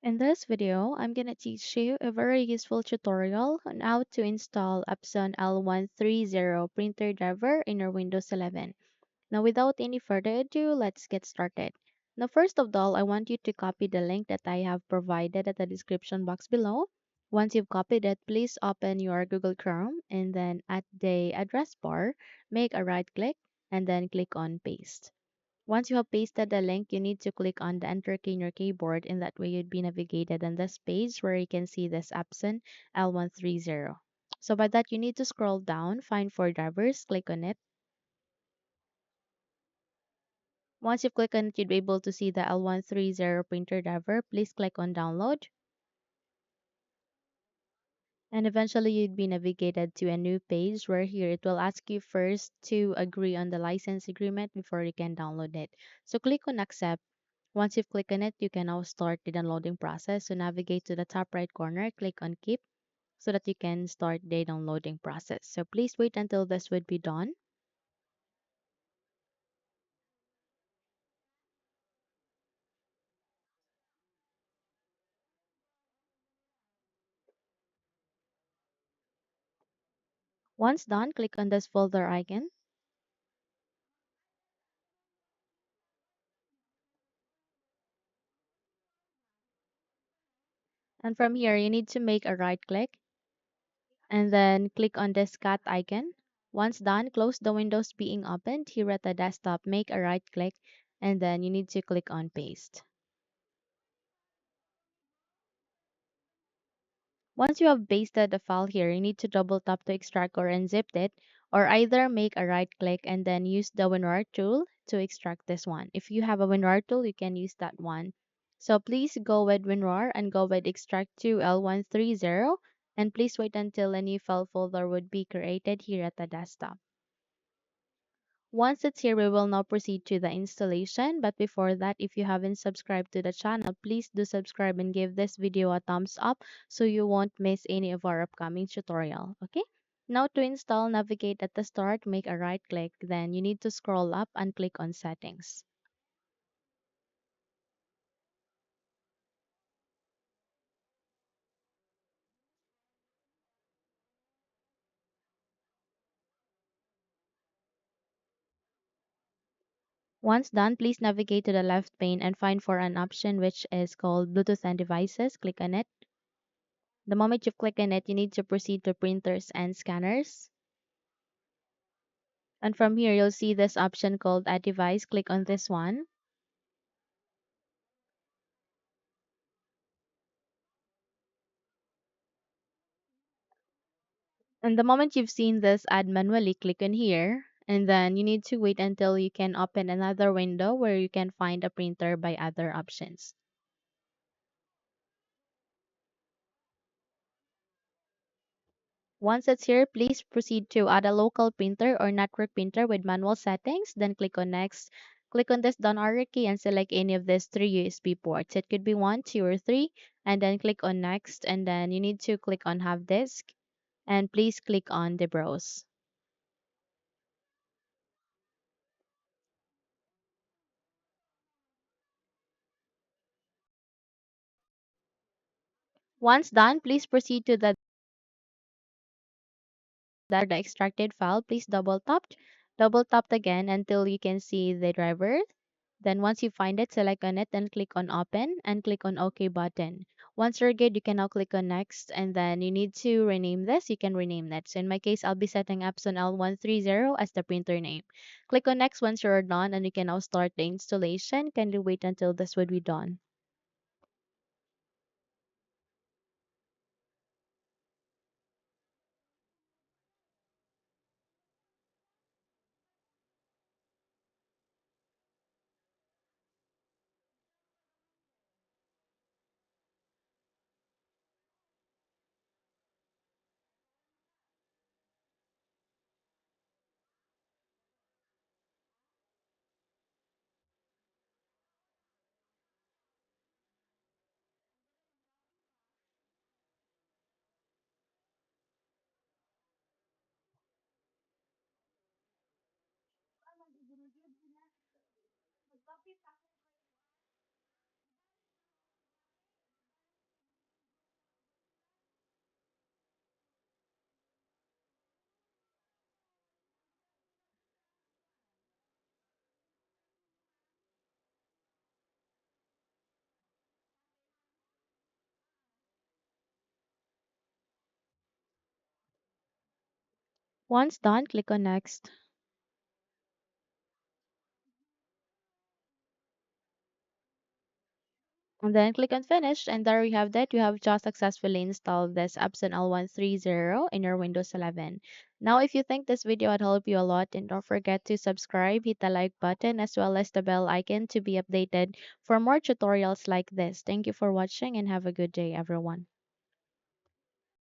In this video, I'm going to teach you a very useful tutorial on how to install Epson L130 printer driver in your Windows 11. Now, without any further ado, let's get started. Now, first of all, I want you to copy the link that I have provided at the description box below. Once you've copied it, please open your Google Chrome and then at the address bar, make a right click and then click on paste. Once you have pasted the link, you need to click on the enter key in your keyboard, and that way you'd be navigated on this page where you can see this Epson L130. So by that, you need to scroll down, find for drivers, click on it. Once you click on it, you'd be able to see the L130 printer driver. Please click on download. And eventually you'd be navigated to a new page where here it will ask you first to agree on the license agreement before you can download it. So click on accept. Once you've clicked on it, you can now start the downloading process. So navigate to the top right corner, click on keep so that you can start the downloading process. So please wait until this would be done. Once done, click on this folder icon. And from here, you need to make a right click and then click on this cat icon. Once done, close the windows being opened. Here at the desktop, make a right click and then you need to click on paste. Once you have pasted the file here, you need to double tap to extract or unzip it, or either make a right click and then use the WinRAR tool to extract this one. If you have a WinRAR tool, you can use that one. So please go with WinRAR and go with extract to L130 and please wait until a new file folder would be created here at the desktop. Once it's here, we will now proceed to the installation. But before that, if you haven't subscribed to the channel, please do subscribe and give this video a thumbs up so you won't miss any of our upcoming tutorial. Okay? Now to install, navigate at the start, make a right click, then you need to scroll up and click on settings. Once done, please navigate to the left pane and find for an option which is called Bluetooth and devices. Click on it. The moment you click on it, you need to proceed to printers and scanners. And from here, you'll see this option called Add Device. Click on this one. And the moment you've seen this add manually, click on here. And then you need to wait until you can open another window where you can find a printer by other options. Once it's here, please proceed to add a local printer or network printer with manual settings. Then click on next. Click on this down arrow key and select any of these three USB ports. It could be one, two, or three. And then click on next. And then you need to click on have disk. And please click on the browse. Once done, please proceed to the extracted file. Please double tap again until you can see the driver. Then once you find it, select on it, then click on open and click on OK button. Once you're good, you can now click on next and then you need to rename this. You can rename that. So in my case, I'll be setting Epson L130 as the printer name. Click on next once you're done and you can now start the installation. Kindly wait until this would be done. Once done, click on next. And then click on finish, and there we have that. You have just successfully installed this Epson L130 in your Windows 11. Now, if you think this video had helped you a lot, then don't forget to subscribe, hit the like button, as well as the bell icon to be updated for more tutorials like this. Thank you for watching and have a good day, everyone.